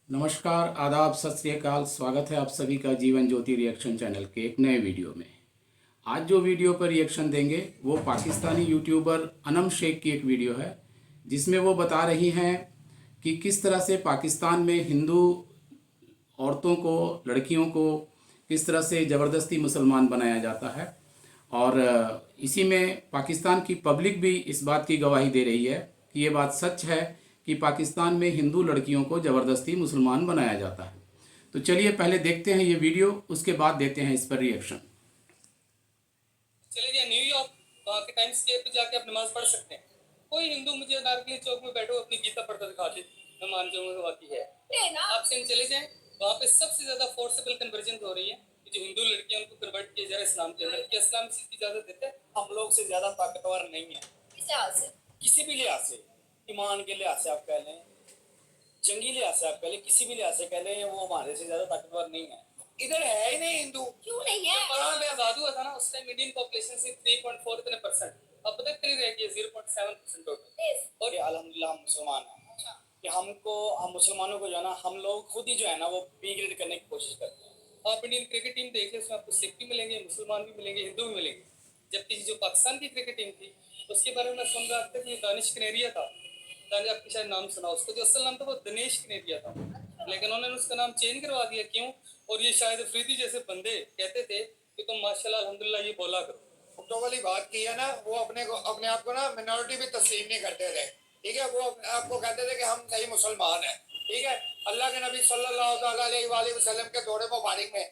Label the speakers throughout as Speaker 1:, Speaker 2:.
Speaker 1: नमस्कार, आदाब, सत श्री अकाल। स्वागत है आप सभी का जीवन ज्योति रिएक्शन चैनल के एक नए वीडियो में। आज जो वीडियो पर रिएक्शन देंगे वो पाकिस्तानी यूट्यूबर अनम शेख की एक वीडियो है, जिसमें वो बता रही हैं कि किस तरह से पाकिस्तान में हिंदू औरतों को, लड़कियों को किस तरह से ज़बरदस्ती मुसलमान बनाया जाता है। और इसी में पाकिस्तान की पब्लिक भी इस बात की गवाही दे रही है कि ये बात सच है कि पाकिस्तान में हिंदू लड़कियों को ज़बरदस्ती मुसलमान बनाया जाता है। तो चलिए पहले देखते हैं ये वीडियो, उसके बाद देते हैं इस पर रिएक्शन।
Speaker 2: चले जाए न्यूयॉर्क, वहाँ के टाइम स्क्वायर पे जाके आप नमाज पढ़ सकते हैं। कोई हिंदू मुझे नारकली चौक में बैठो अपनी गीता पढ़ता दिखा दे, मैं मान जाऊंगा वाकई है। आप सिंह चले जाएं, वहाँ पे सबसे ज्यादा फोर्सेबल कन्वर्जन हो रही है कि जो हिंदू लड़कियां उनको कन्वर्ट किया जा रहा है इस्लाम के अंदर। क्या इस्लाम इसकी इजाजत देता है?
Speaker 3: हम लोग से ज्यादा ताकतवर नहीं है
Speaker 2: किस लिहाज से?
Speaker 3: किसी भी लिहाज से, ईमान के लिहाज से आप कह लें, जंगी लिहाज से आप कह लें, किसी भी लिहाज से कह लें, वो हमारे से ज्यादा ताकतवर नहीं है। इधर है ही नहीं हिंदू।
Speaker 2: क्यों नहीं है? वहाँ पे आजाद हुआ था ना, उस टाइम इंडियन पॉपुलेशन से 3.4 इतने परसेंट, अब पता नहीं रह गया 0.7% टोटल।
Speaker 3: और अल्हम्दुलिल्लाह हम मुसलमान हैं कि हम मुसलमानों को जो है ना, हम लोग खुद ही जो है ना वो बीग्रेड करने की कोशिश करते हैं।
Speaker 2: आप इंडियन क्रिकेट टीम देखिए, उसमें आपको सिख भी मिलेंगे, मुसलमान भी मिलेंगे, हिंदू भी मिलेंगे। जबकि जो पाकिस्तान की क्रिकेट टीम थी उसके बारे में मैं सुन रहा था कि दानिश कनेरिया था। दानिश, आपकी शायद नाम सुना, उसका जो असल नाम था वो दिनेश कनेरिया था, लेकिन उन्होंने उसका नाम चेंज करवा दिया। क्यों? और ये शायद अफरीदी जैसे बंदे कहते थे कि तुम माशाल्लाह अल्हम्दुलिल्लाह ये बोला करो।
Speaker 3: तो वाली बात की है ना, वो अपने आप को ना मिनॉरिटी भी तस्लीम नहीं करते थे। ठीक है, वो अपने आप को कहते थे कि हम सही मुसलमान हैं। ठीक है, अल्लाह के नबी सल्लल्लाहु अलैहि वसल्लम के दौरे मुबारक में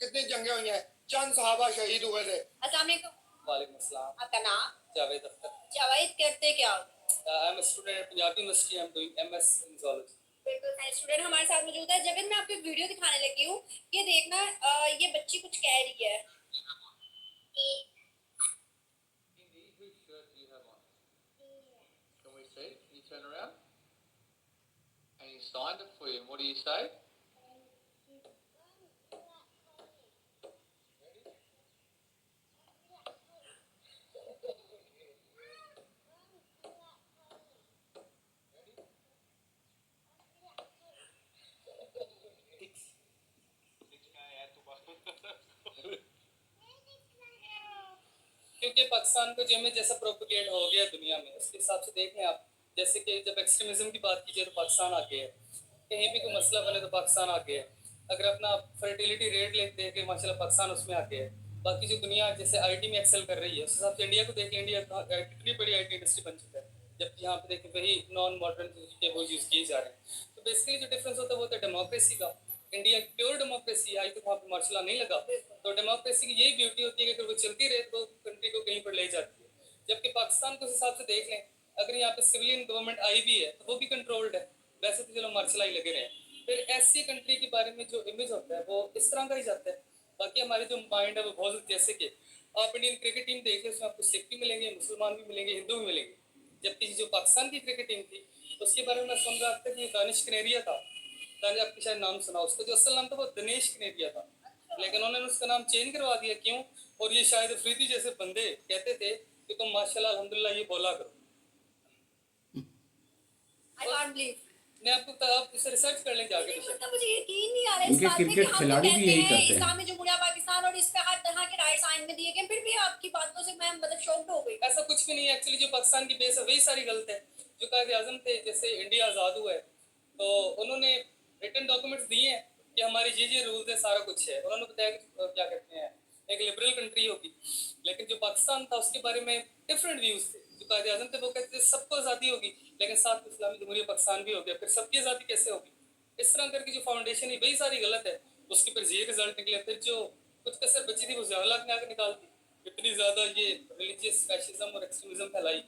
Speaker 3: कितनी जंगें हुई हैं, चंद सहाबा शहीद हुए थे।
Speaker 2: अस्सलाम वालेकुम। वालेकुम अस्सलाम। आपका नाम? जावेद अख्तर।
Speaker 4: जावेद करते क्या?
Speaker 2: I am a student at Punjab university, I am doing MS in zoology.
Speaker 4: बिल्कुल साइंस स्टूडेंट हमारे साथ मौजूद है। जवेद, मैं आपको एक वीडियो दिखाने लगी हूँ। ये देखना, ये बच्ची कुछ कह रही है।
Speaker 5: Can we see? Can you turn around? And he signed it for you. And what do you say?
Speaker 2: क्योंकि पाकिस्तान को जो में जैसा प्रोपोगेट हो गया दुनिया में, उसके हिसाब से देखें आप, जैसे कि जब एक्सट्रीमिज्म की बात कीजिए तो पाकिस्तान आगे है, कहीं भी कोई मसला बने तो पाकिस्तान आगे है। अगर अपना फर्टिलिटी रेट देखें माशाल्लाह पाकिस्तान उसमें आगे है। बाकी जो दुनिया जैसे आईटी में एक्सेल कर रही है, उस हिसाब से इंडिया को देखें, इंडिया कितनी बड़ी आईटी इंडस्ट्री बन चुका है, जबकि यहाँ पे देखें वही नॉन मॉडर्न के वो यूज़ किए जा रहे हैं। तो बेसिकली जो डिफरेंस होता है वो होता है डेमोक्रेसी का। इंडिया प्योर डेमोक्रेसी आज तक वहाँ पे मार्शल नहीं लगा। तो डेमोक्रेसी की यही ब्यूटी होती है कि अगर वो चलती रहे तो कंट्री को कहीं पर ले जाती है। जबकि पाकिस्तान को उस हिसाब से देख लें, अगर यहाँ पे सिविलियन गवर्नमेंट आई भी है तो वो भी कंट्रोल्ड है। वैसे तो चलो मार्शल ही लगे रहे, फिर ऐसी कंट्री के बारे में जो इमेज होता है वो इस तरह का ही जाता है। बाकी हमारे जो माइंड है वो बहुत, जैसे कि आप इंडियन क्रिकेट टीम देख लें, उसमें आपको सिख भी मिलेंगे, मुसलमान भी मिलेंगे, हिंदू भी मिलेंगे। जबकि जो पाकिस्तान की क्रिकेट टीम थी उसके बारे में मैं सुन रहा था कि दानिश कनेरिया था। दानिश, आपकी शायद नाम सुना, उसका जो असल नाम था वो दिनेश कनेरिया था, लेकिन उन्होंने उसका नाम चेंज करवा दिया। क्यों? और ये शायद अफरीदी जैसे बंदे कहते थे कि तुम माशाल्लाह अल्हम्दुलिल्लाह ये बोला करो।
Speaker 4: I can't believe।
Speaker 2: मैं आपको आप इसे रिसर्च कर लें जाके।
Speaker 4: मतलब मुझे यकीन नहीं आ रहा है इस
Speaker 1: उनके
Speaker 4: बात पे कि
Speaker 1: क्रिकेट
Speaker 4: हम तो
Speaker 1: खिलाड़ी भी
Speaker 4: कहते
Speaker 1: यही
Speaker 4: हैं
Speaker 1: करते हैं।
Speaker 4: इस्लामी जमहूरिया पाकिस्तान और इस पे हर तरह के राइट्स आइन में दिए गए, फिर भी आपकी बातों से मैं मतलब शॉक्ड हो गई।
Speaker 2: ऐसा कुछ भी नहीं है एक्चुअली। जो पाकिस्तान की बेस है वही सारी गलत है। जो कायदे आजम थे, जैसे इंडिया आज़ाद हुआ है तो उन्होंने रिटन डॉक्यूमेंट्स दिए हैं कि हमारे ये रूल्स है, सारा कुछ है। उन्होंने बताया कि क्या कहते हैं एक लिबरल कंट्री होगी, लेकिन जो पाकिस्तान था उसके बारे में डिफरेंट व्यूज़ थे। जो कायदे आजम थे वो कहते थे सबको आज़ादी होगी, लेकिन साथ में इस्लामी जमहूरिया पाकिस्तान भी हो गया, फिर सबकी आज़ादी कैसे होगी? इस तरह करके जो फाउंडेशन है वही सारी गलत है। उसके फिर ये रिजल्ट निकले, फिर जो कुछ कसर बची थी वो ज़्यादा में आकर निकाल दी। इतनी ज़्यादा ये रिलीजियस फैशिज्म और एक्सट्रीमिज्म फैलाई,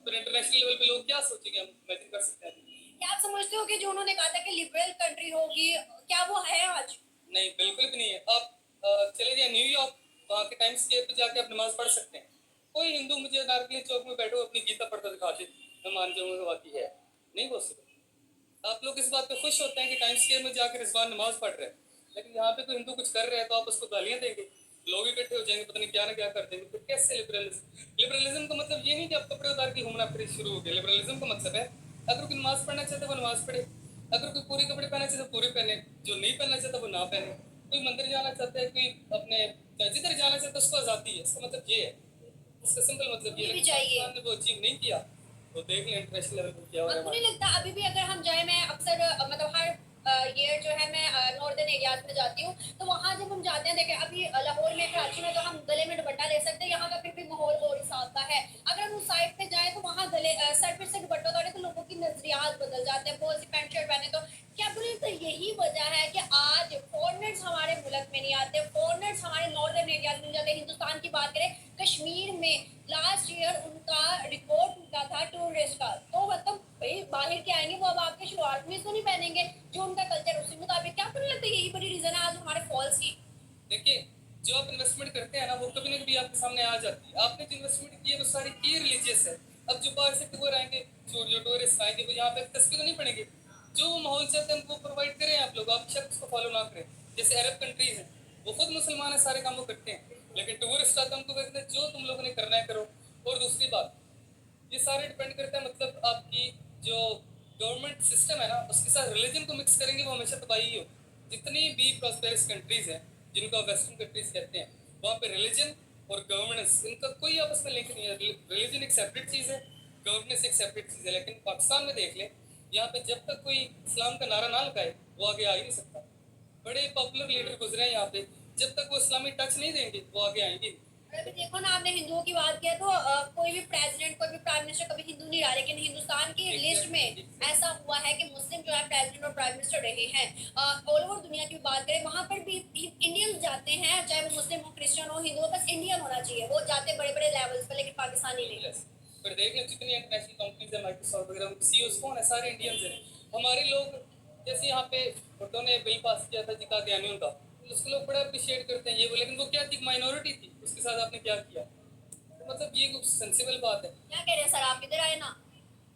Speaker 2: फिर इंटरनेशनल लेवल पे लोग क्या सोचेंगे, हम इमेजिन कर सकते हैं।
Speaker 4: क्या आप समझते हो कि जो उन्होंने कहा था कि लिबरल कंट्री होगी, क्या वो है आज?
Speaker 2: नहीं, बिल्कुल भी नहीं है। आप चले जाए न्यूयॉर्क, वहाँ के टाइम स्क्वायर पे जाके आप नमाज पढ़ सकते हैं। कोई हिंदू मुझे नारकली चौक में बैठो अपनी गीता पढ़ता दिखा दे, मैं मान जाऊँगा वाकई है। नहीं पॉसिबल। आप लोग इस बात पे खुश होते हैं कि टाइम स्क्वायर में जाकर रिजवान नमाज पढ़ रहे हैं, लेकिन यहाँ पे कोई हिंदू कुछ कर रहे हैं तो आप उसको गालियाँ देंगे, लोग इकट्ठे हो जाएंगे, पता नहीं क्या ना क्या कर देंगे। फिर कैसे लिबरलिज्म? लिबरलिज्म का मतलब ये नहीं कि आप कपड़े उतार के घूमना फिर शुरू हो गया। लिबरलिज्म का मतलब है अगर कोई नमाज पढ़ना चाहते वो नमाज पढ़े, अगर कोई पूरे कपड़े पहनना चाहता है पूरे पहने, जो नहीं पहनना चाहता वो ना पहने। कोई मंदिर जाना चाहता है, कोई अपने जिधर जाना चाहता है उसको आज़ादी है। इसका मतलब ये है, इसका सिंपल मतलब ये
Speaker 4: ये
Speaker 2: है
Speaker 4: भी
Speaker 2: कि
Speaker 4: चाहिए।
Speaker 2: पाकिस्तान ने वो अचीव नहीं किया तो देख लें इंटरनेशनल लेवल पर क्या हो रहा
Speaker 4: आपको
Speaker 2: है
Speaker 4: नहीं लगता अभी भी अगर हम जाए, मैं अक्सर मतलब हर ईयर जो है मैं नॉर्दर्न एरियाज में जाती हूँ, तो वहाँ जब हम जाते हैं देखें अभी लाहौर में कराची में तो हम गले में दुपट्टा ले सकते हैं, यहाँ का फिर भी माहौल और हिसाब का है। अगर हम उस साइड पे जाए तो वहाँ गले सर पे से दुपट्टा उतारे तो लोगों की नजरियात बदल जाते हैं, बहुत सी पैंट शर्ट पहने तो क्या बुरी तो यही वजह है कि आज फॉरनर्स हमारे मुल्क में नहीं आते, फॉरनर्स हमारे नॉर्दर्न एरियाज में जाते हैं। हिंदुस्तान की बात करें, कश्मीर में लास्ट ईयर उनका रिकॉर्ड टूटा था टूरिस्ट का, तो मतलब भाई बाहर के आएंगे वो अब आपके शुरुआत में तो नहीं पहनेंगे जो उनका कल्चर उसी मुताबिक। क्या आपको नहीं लगता यही बड़ी रीजन है आज हमारे फॉल्स की?
Speaker 2: देखिए, जो आप इन्वेस्टमेंट करते हैं ना वो कभी ना कभी आपके सामने आ जाती है। आपने जो इन्वेस्टमेंट की है वो सारी की रिलीजियस है। अब जो बाहर से टूर आएंगे, जो टूरिस्ट आएंगे वो यहाँ पे तस्वीर तो नहीं पड़ेंगे। जो वो माहौल चाहते हैं उनको प्रोवाइड करें आप लोग, आप शख्स को फॉलो ना करें। जैसे अरब कंट्रीज हैं, वो खुद मुसलमान है, सारे काम वो करते हैं, लेकिन टूरिस्ट आते हैं उनको कहते हैं जो तुम लोगों ने करना है करो। और दूसरी बात, ये सारे डिपेंड करता है मतलब आपकी जो गवर्नमेंट सिस्टम है ना उसके साथ रिलीजन को मिक्स करेंगे वो हमेशा तबाही हो। जितनी भी प्रॉस्पेरस कंट्रीज हैं जिनको आप वेस्टर्न कंट्रीज कहते हैं, वहाँ पे रिलीजन और गवर्नेंस इनका कोई आपस में लिंक नहीं है। रिलीजन एक सेपरेट चीज़ है, गवर्नेंस एक सेपरेट चीज़ है। लेकिन पाकिस्तान में देख लें, यहाँ पे जब तक कोई इस्लाम का नारा ना लगाए वो आगे आ ही नहीं सकता। बड़े पॉपुलर लीडर गुजरे हैं यहाँ पे, जब तक वो इस्लामी टच नहीं देंगे वो आगे आएंगे नहीं।
Speaker 4: और अभी देखो ना, आपने हिंदुओं की बात किया तो कोई भी प्रेसिडेंट कोई भी प्राइम मिनिस्टर कभी हिंदू नहीं रहा, लेकिन हिंदुस्तान की लिस्ट में ऐसा हुआ है कि मुस्लिम जो है प्रेसिडेंट और प्राइम मिनिस्टर रहे हैं। ऑल ओवर दुनिया की बात करें वहाँ पर भी इंडियन जाते हैं, चाहे वो मुस्लिम हो क्रिश्चियन हो हिंदू हो, बस इंडियन होना चाहिए, वो जाते बड़े बड़े लेवल्स पर, लेकिन पाकिस्तानी नहीं।
Speaker 2: पर देख लें जितनी इंटरनेशनल कंपनीज है, माइक्रोसॉफ्ट वगैरह, उनके सीईओ कौन है? सारे इंडियंस हैं। हमारे लोग, जैसे यहाँ पे भुट्टो ने बिल पास किया था जिका कानून का, उसको लोग बड़ा अप्रिशिएट करते हैं ये वो, लेकिन वो क्या थी? माइनॉरिटी थी, उसके साथ आपने क्या किया? तो मतलब ये कुछ सेंसिबल बात है।
Speaker 4: क्या कह रहे हैं सर आप? इधर आए ना,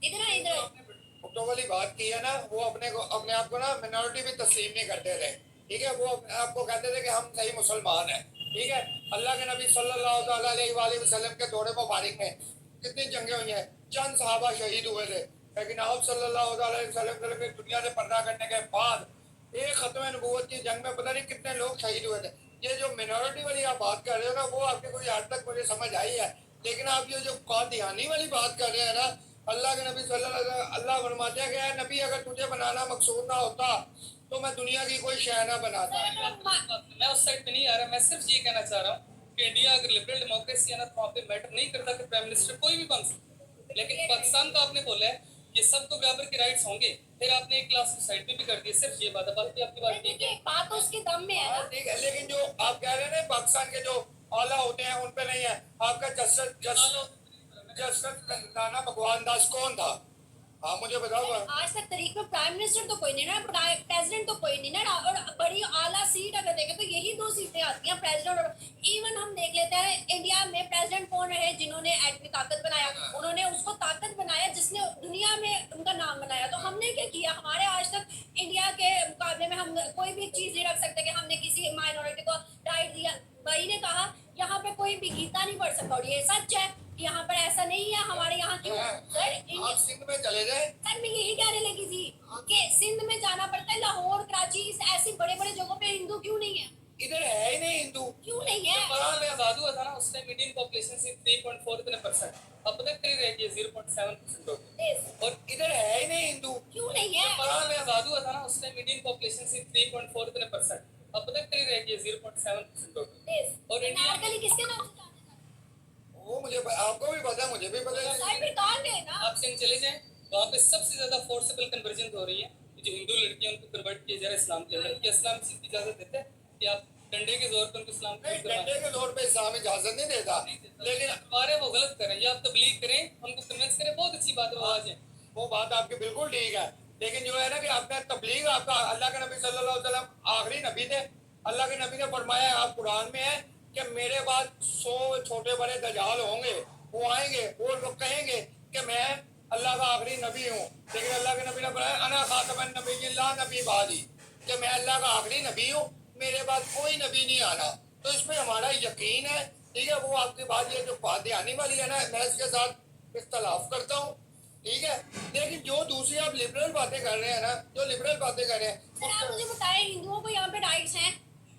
Speaker 4: इधर आए, इधर आए।
Speaker 3: भुट्टो वाली बात की है ना, वो अपने आप को ना मिनॉरिटी भी तस्लीम नहीं करते थे। ठीक है, वो अपने आप को कहते थे कि हम सही मुसलमान हैं। ठीक है, अल्लाह के नबी सल्लल्लाहु अलैहि वसल्लम के दौरे मुबारक में कितनी जंगें हुई हैं, चंद सहाबा शहीद हुए थे, लेकिन आप सल्लल्लाहु अलैहि वसल्लम के दुनिया से पर्दा करने के बाद एक खत्म नबूवत की जंग में पता नहीं कितने लोग शहीद हुए थे। ये जो मिनॉरिटी वाली आप बात कर रहे हो ना, वो आपकी कोई आज तक मुझे समझ आई है, लेकिन आप ये जो कादियानी वाली बात कर रहे हैं ना, अल्लाह के नबी सल्लल्लाहु अलैहि वसल्लम, अल्लाह फरमाते हैं कि यार नबी अगर तुझे बनाना मकसूद ना होता तो मैं दुनिया की कोई शय ना बनाता।
Speaker 2: मैं उस साइड पे नहीं आ रहा, मैं सिर्फ ये कहना चाह रहा हूँ कि इंडिया अगर लिबरल डेमोक्रेसी है ना तो वहाँ पे मैटर नहीं करता कि प्राइम मिनिस्टर कोई भी बन सकता है। लेकिन पाकिस्तान का आपने बोला है कि सबको बराबर के राइट्स होंगे, फिर आपने एक क्लास साइड पे भी कर दी, सिर्फ ये बात है। बाकी आपकी बात ठीक है,
Speaker 4: बात तो उसके दम में है ना।
Speaker 3: ठीक है, लेकिन जो आप कह रहे हैं ना पाकिस्तान के जो आला होते हैं उन पे नहीं है। आपका जस्टिस राणा भगवान दास कौन था? हाँ मुझे बताओ।
Speaker 4: आज तक तरीक में प्राइम मिनिस्टर तो कोई नहीं ना, प्रेसिडेंट तो कोई नहीं ना, और बड़ी आला सीट अगर देखें तो यही दो सीटें आती हैं, प्रेसिडेंट और इवन हम देख लेते हैं इंडिया में प्रेसिडेंट कौन रहे जिन्होंने एटमी ताकत बनाया, उन्होंने उसको ताकत बनाया जिसने दुनिया में उनका नाम बनाया। तो हमने क्या किया? हमारे आज तक इंडिया के मुकाबले में हम कोई भी चीज नहीं रख सकते कि हमने किसी माइनॉरिटी को राइट दिया। भाई ने कहा यहाँ पे कोई भी गीता नहीं पढ़ सकता, और ये सच है, यहाँ पर ऐसा नहीं है। हमारे यहाँ क्यों सर
Speaker 3: आप सिंध में चले जाए।
Speaker 4: सर मैं यही कहने लगी थी कि सिंध में जाना पड़ता है, लाहौर कराची ऐसे बड़े बड़े जगहों पे हिंदू क्यों नहीं है?
Speaker 3: इधर है ही नहीं हिंदू।
Speaker 4: क्यों नहीं है?
Speaker 2: पाकिस्तान में आजाद हुआ था ना उस टाइम इंडियन पॉपुलेशन से 3.4%, अब पता करीब रह गई 0.7% हो गई।
Speaker 3: और इधर है ही नहीं हिंदू।
Speaker 4: क्यों नहीं है?
Speaker 2: पाकिस्तान में आजाद हुआ था ना उस टाइम इंडियन पॉपुलेशन से 3.4%, अब पता करीब रह गई 0.7% हो गई। और इंडिया
Speaker 4: नारकली किसके नाम से जाना जाता है?
Speaker 3: वो मुझे आपको भी पता है, मुझे भी पता है।
Speaker 4: सर फिर कौन है ना?
Speaker 2: आप सिंध चले जाएं, वहाँ पे सबसे ज्यादा फोर्सेबल कन्वर्जन हो रही है। जो हिंदू लड़कियां उनको कन्वर्ट किया जा रहा है इस्लाम के अंदर, क्या इस्लाम से इजाजत देता है कि आप डंडे के जोर पर उनको इस्लाम
Speaker 3: नहीं, डंडे के जोर पे इस्लाम इजाजत नहीं देता, लेकिन
Speaker 2: हमारे वो गलत करें या आप तबलीग करें, हमको कन्विंस करें, बहुत अच्छी बात है, वो आ जाए।
Speaker 3: वो बात आपकी बिल्कुल ठीक है, लेकिन जो है ना कि आपने तबलीग, आपका अल्लाह के नबी सल्लल्लाहु अलैहि वसल्लम आखिरी नबी थे। अल्लाह के नबी ने फरमाया, आप कुरान में है कि मेरे बाद 100 छोटे बड़े दजाल होंगे, वो आएंगे, वो लोग कहेंगे कि मैं अल्लाह का आखिरी नबी हूँ, लेकिन अल्लाह के नबी ने बताया अना खातमुन नबिय्यीन ला नबी बादी, कि मैं अल्लाह का आखिरी नबी हूँ, मेरे बाद कोई नबी नहीं आना। तो इसमें हमारा यकीन है। ठीक है, वो आपकी बात ये जो कादियानी वाली है ना, मैं इसके साथ इख्तलाफ करता हूँ। ठीक है, लेकिन जो दूसरी आप लिबरल बातें कर रहे हैं ना, जो लिबरल बातें कर रहे हैं
Speaker 4: सर आप मुझे बताएं हिंदुओं को यहाँ पे राइट्स हैं?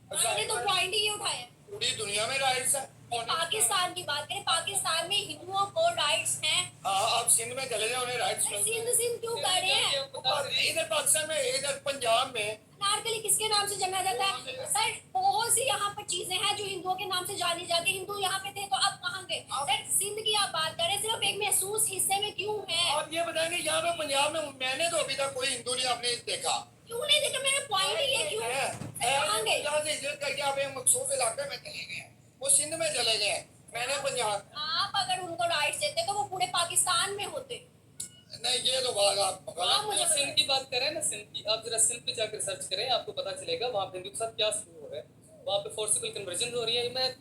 Speaker 4: आपने तो पॉइंट ही उठाया है।
Speaker 3: पूरी दुनिया में राइट्स है।
Speaker 4: पाकिस्तान की बात करें, पाकिस्तान में हिंदुओं को राइट्स हैं।
Speaker 3: हाँ, आप सिंध में चले जाओ, उन्हें राइट्स मिलते
Speaker 4: सिंध सिंध क्यों कर रहे हैं?
Speaker 3: हैं। इधर पाकिस्तान में, इधर पंजाब में
Speaker 4: अनारकली किसके नाम से जाना जाता है? सर बहुत सी यहाँ पर चीजें हैं जो हिंदुओं के नाम से जानी जाती है। हिंदू यहाँ पे थे तो अब कहाँ गए? सर सिंध की आप बात करें, सिर्फ एक महसूस हिस्से में क्यों है?
Speaker 3: आप ये बताएंगे यहाँ पे पंजाब में मैंने तो अभी तक कोई हिंदू नहीं आपने देखा
Speaker 4: क्यों नहीं देखा? मेरा पॉइंट ही है, क्यों
Speaker 3: है।
Speaker 4: कहाँ गए?
Speaker 3: यहाँ से हिजरत करके आप एक मखसूस इलाके में चले गए, वो सिंध में चले गए। मैंने पंजाब,
Speaker 4: आप अगर उनको राइट्स देते तो वो पूरे पाकिस्तान में होते।
Speaker 3: नहीं ये तो बात आप
Speaker 4: आप मुझे
Speaker 2: सिंध की बात करें ना, सिंध की आप जरा सिंध पे जाकर सर्च करें, आपको पता चलेगा वहाँ पे हिंदू के साथ क्या शुरू हो रहा है। वहाँ पे फोर्सिबल कन्वर्जन हो रही है। मैं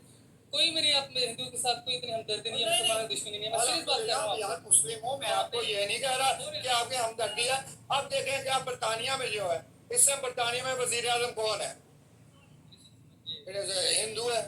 Speaker 2: कोई मेरी आप में हिंदू के साथ कोई इतनी हमदर्दी नहीं है, मुसलमान दुश्मनी नहीं है, मैं सीरियस बात कर रहा हूँ।
Speaker 3: यार मुस्लिम हूँ मैं, आपको ये नहीं कह रहा कि आपके हमदर्दी है। आप देखें कि आप बरतानिया में जो है, इस समय बरतानिया में वजीर आजम कौन है? हिंदू है,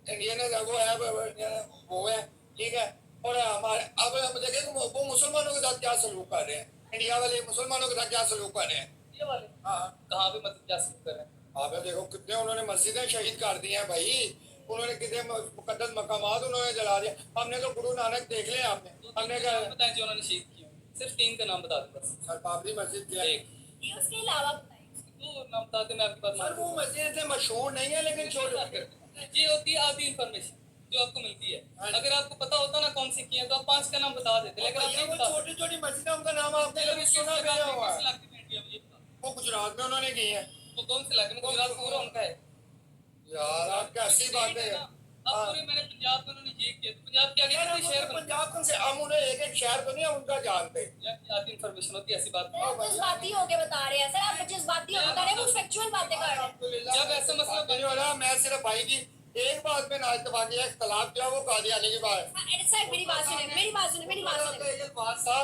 Speaker 3: इंडियन है, वो है, ठीक है। और हमारे अब हम देखें वो मुसलमानों के साथ क्या सलूक कर रहे हैं, इंडिया वाले मुसलमानों के साथ क्या सलूक कर रहे हैं।
Speaker 2: ये वाले
Speaker 3: हाँ,
Speaker 2: कहाँ पे मतलब क्या शुरू कर रहे हैं?
Speaker 3: आप देखो कितने उन्होंने मस्जिदें शहीद कर दी हैं भाई, उन्होंने कितने मुकद्दस मकामात उन्होंने जला दिया। हमने तो गुरु नानक देख लिया, हमने क्या
Speaker 2: बताएं जो उन्होंने शहीद किए? सिर्फ 3 का नाम बता दो बस।
Speaker 3: सर बाबरी मस्जिद क्या है?
Speaker 2: एक
Speaker 4: उसके अलावा बताइए।
Speaker 2: तो नाम बता दे, मैं आपकी बात
Speaker 3: सर वो मस्जिद इतने मशहूर नहीं है, लेकिन छोड़
Speaker 2: ये होती है आधी इंफॉर्मेशन जो आपको मिलती है। अगर आपको पता होता ना कौन सी की है तो आप 5 का नाम बता देते, लेकिन आप नहीं बता।
Speaker 3: छोटी छोटी मस्जिद उनका नाम आपने कभी सुना भी नहीं हुआ है। वो गुजरात में उन्होंने की है।
Speaker 2: वो कौन से इलाके में? गुजरात पूरा उनका है
Speaker 3: यार आप कैसी बात है।
Speaker 2: अब पूरे मैंने पंजाब में उन्होंने ये किया, तो पंजाब के आगे
Speaker 3: यार
Speaker 2: कितने शहर बन
Speaker 3: पंजाब से हम उन्हें एक एक शहर तो नहीं उनका जानते।
Speaker 2: गए? आधी इंफॉर्मेशन होती है, ऐसी बात
Speaker 4: सर आप जज्बाती होके बता रहे हैं। सर आप जज्बाती होके बता रहे हैं, वो फैक्चुअल बातें कर रहे हैं।
Speaker 2: जब ऐसा मसला
Speaker 3: बने वाला, मैं सिर्फ भाई की एक बात में ना इत्तेफाकी है, इख्तलाफ किया वो कादियानी की बात।
Speaker 4: सर मेरी बात सुने, मेरी बात सुने, मेरी बात सुने।
Speaker 3: एक बात था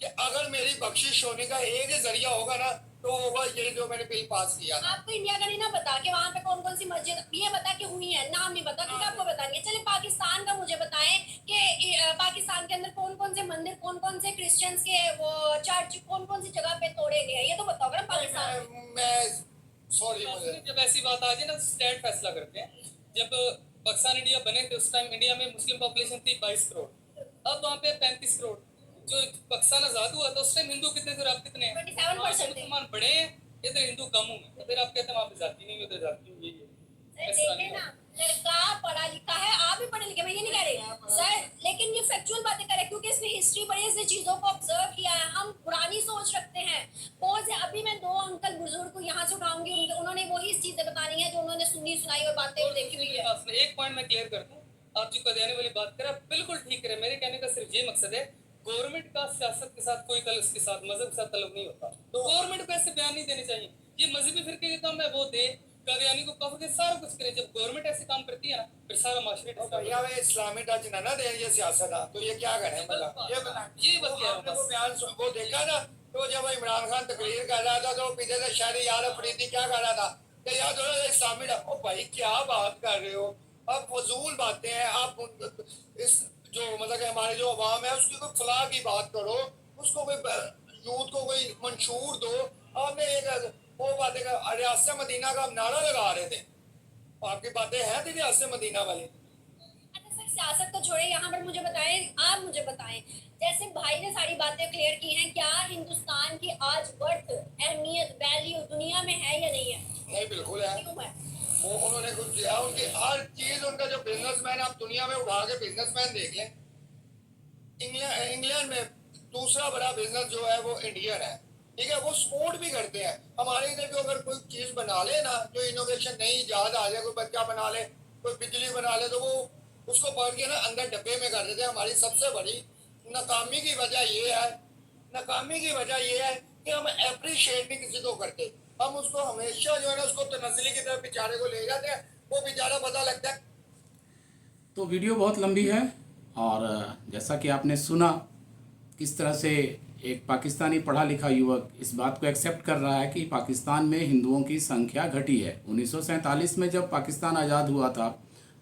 Speaker 3: कि अगर मेरी बख्शिश होने का एक ही जरिया होगा ना, तो होगा ये जो मैंने बिल पास किया था।
Speaker 4: आपको इंडिया का नहीं ना बता कि वहाँ पे कौन कौन सी मस्जिद, ये बता कि हुई है, नाम नहीं बता क्योंकि आपको बतानी है। चलिए पाकिस्तान का मुझे बताएं कि पाकिस्तान के अंदर कौन कौन से मंदिर, कौन कौन से क्रिश्चियंस के वो चर्च, कौन कौन सी जगह पे तोड़े गए, ये तो बताओ ना पाकिस्तान।
Speaker 3: मैं सॉरी मुझे
Speaker 2: जब ऐसी बात आ जाए ना, स्टेट फैसला करते हैं। जब पाकिस्तान इंडिया बने थे उस टाइम इंडिया में मुस्लिम पॉपुलेशन थी 22 करोड़, अब वहाँ पे 35 करोड़। जो पाकिस्तान आजाद हुआ था उस टाइम हिंदू कितने थे और अब कितने हैं?
Speaker 4: 27% थे।
Speaker 2: मुसलमान बड़े हैं, इधर हिंदू कम हुए। तो फिर आप कहते हैं वहाँ पे जाति नहीं, उधर जाति हुई है।
Speaker 4: सर देखे ना, लड़का पढ़ा लिखा है, आप भी पढ़े लिखे, मैं ये नहीं कह रही सर, लेकिन ये फैक्चुअल बातें करें क्योंकि इसने हिस्ट्री पढ़ी है, इसने चीजों को ऑब्जर्व किया है। हम पुरानी सोच रखते हैं बहुत से। अभी मैं 2 अंकल बुजुर्ग को यहाँ से उठाऊंगी, उन्होंने वही चीजें बतानी है जो उन्होंने सुनी सुनाई और बातें देखी हुई है।
Speaker 2: एक पॉइंट मैं क्लियर कर दूं, आप जो कदियानी वाली बात करें बिल्कुल ठीक करें। मेरे कहने का सिर्फ ये मकसद है, गवर्नमेंट का सियासत के साथ कोई तल्लुक, उसके साथ मजहब के साथ तल्लुक नहीं होता। तो गवर्नमेंट को ऐसे बयान नहीं देने चाहिए। ये मजहबी फिरके का काम है, वो दे, कादियानी को कफ के सारा कुछ करे। जब गवर्नमेंट ऐसे काम करती है ना, फिर सारा माशरे
Speaker 3: भैया वे इस्लामी टच ना दे ये सियासत है, तो ये क्या करें? मतलब ये
Speaker 2: बात कह रहा हूं
Speaker 3: आपने
Speaker 2: बस।
Speaker 3: वो बयान वो देखा ना, तो जब इमरान खान तकरीर कर रहा था तो पीछे से शहरी यार अफरीदी क्या कर रहा था कि यार थोड़ा इस्लामी टच। ओ भाई क्या बात कर रहे हो आप? फजूल बातें हैं। आप इस जो मतलब कि हमारे जो अवाम है उसकी कोई फलाह की बात करो, उसको कोई यूथ को कोई मंशूर दो। आपने एक वो बातें कर, रियासत मदीना का नारा लगा रहे थे, आपकी बातें हैं थी रियासत मदीना वाली।
Speaker 4: अच्छा सर सियासत तो छोड़े, यहाँ पर मुझे बताएं, आप मुझे बताएं, जैसे भाई ने सारी बातें क्लियर की हैं, क्या हिंदुस्तान की आज वर्थ, अहमियत, वैल्यू दुनिया में है या नहीं है?
Speaker 3: नहीं बिल्कुल है।
Speaker 4: क्यों है?
Speaker 3: वो उन्होंने कुछ किया, उनकी हर चीज, उनका जो बिजनेसमैन, आप दुनिया में उठा के बिजनेसमैन देख लें, इंग्लैंड में दूसरा बड़ा बिजनेस जो है वो इंडियन है, ठीक है। वो सपोर्ट भी करते हैं। हमारे इधर जो अगर कोई चीज बना ले ना, जो इनोवेशन नई इजाद आ जाए, कोई बच्चा बना ले, कोई बिजली बना ले, तो वो उसको पढ़ के ना अंदर डब्बे में कर देते हैं। हमारी सबसे बड़ी नाकामी की वजह ये है, नाकामी की वजह ये है कि हम अप्रिशिएट नहीं किसी को करते। हम उसको हमेशा जो है ना उसको तनज़ली की तरफ बेचारे को ले जाते हैं, वो बेचारा पता लगता है।
Speaker 1: तो वीडियो बहुत लंबी है और जैसा कि आपने सुना किस तरह से एक पाकिस्तानी पढ़ा लिखा युवक इस बात को एक्सेप्ट कर रहा है कि पाकिस्तान में हिंदुओं की संख्या घटी है। 1947 में जब पाकिस्तान आज़ाद हुआ था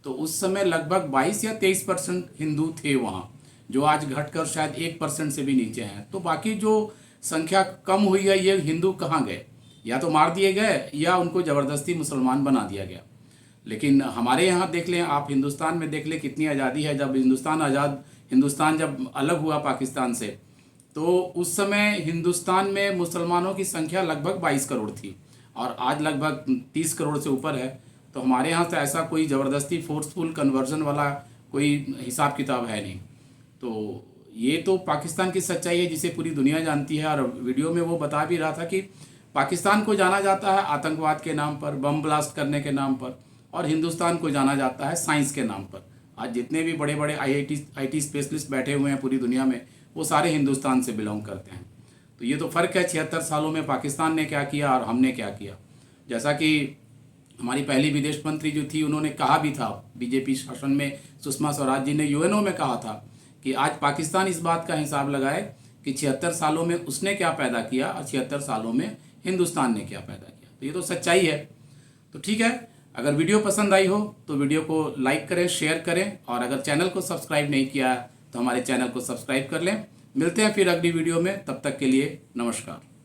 Speaker 1: तो उस समय लगभग 22 या 23% हिंदू थे वहाँ, जो आज घटकर शायद 1% से भी नीचे हैं। तो बाकी जो संख्या कम हुई है, ये हिंदू कहाँ गए? या तो मार दिए गए या उनको ज़बरदस्ती मुसलमान बना दिया गया। लेकिन हमारे यहाँ देख लें आप, हिंदुस्तान में देख लें कितनी आज़ादी है। जब हिंदुस्तान जब अलग हुआ पाकिस्तान से, तो उस समय हिंदुस्तान में मुसलमानों की संख्या लगभग 22 करोड़ थी और आज लगभग 30 करोड़ से ऊपर है। तो हमारे यहाँ तो ऐसा कोई ज़बरदस्ती फोर्सफुल कन्वर्जन वाला कोई हिसाब किताब है नहीं। तो ये तो पाकिस्तान की सच्चाई है जिसे पूरी दुनिया जानती है। और वीडियो में वो बता भी रहा था कि पाकिस्तान को जाना जाता है आतंकवाद के नाम पर, बम ब्लास्ट करने के नाम पर, और हिंदुस्तान को जाना जाता है साइंस के नाम पर। आज जितने भी बड़े बड़े आईटी स्पेशलिस्ट बैठे हुए हैं पूरी दुनिया में, वो सारे हिंदुस्तान से बिलोंग करते हैं। तो ये तो फ़र्क है 76 सालों में पाकिस्तान ने क्या किया और हमने क्या किया। जैसा कि हमारी पहली विदेश मंत्री जो थी, उन्होंने कहा भी था, बीजेपी शासन में सुषमा स्वराज जी ने यूएनओ में कहा था कि आज पाकिस्तान इस बात का हिसाब लगाए कि 76 सालों में उसने क्या पैदा किया और 76 सालों में हिंदुस्तान ने क्या पैदा किया। तो ये तो सच्चाई है। तो ठीक है, अगर वीडियो पसंद आई हो तो वीडियो को लाइक करें, शेयर करें, और अगर चैनल को सब्सक्राइब नहीं किया तो हमारे चैनल को सब्सक्राइब कर लें। मिलते हैं फिर अगली वीडियो में, तब तक के लिए नमस्कार।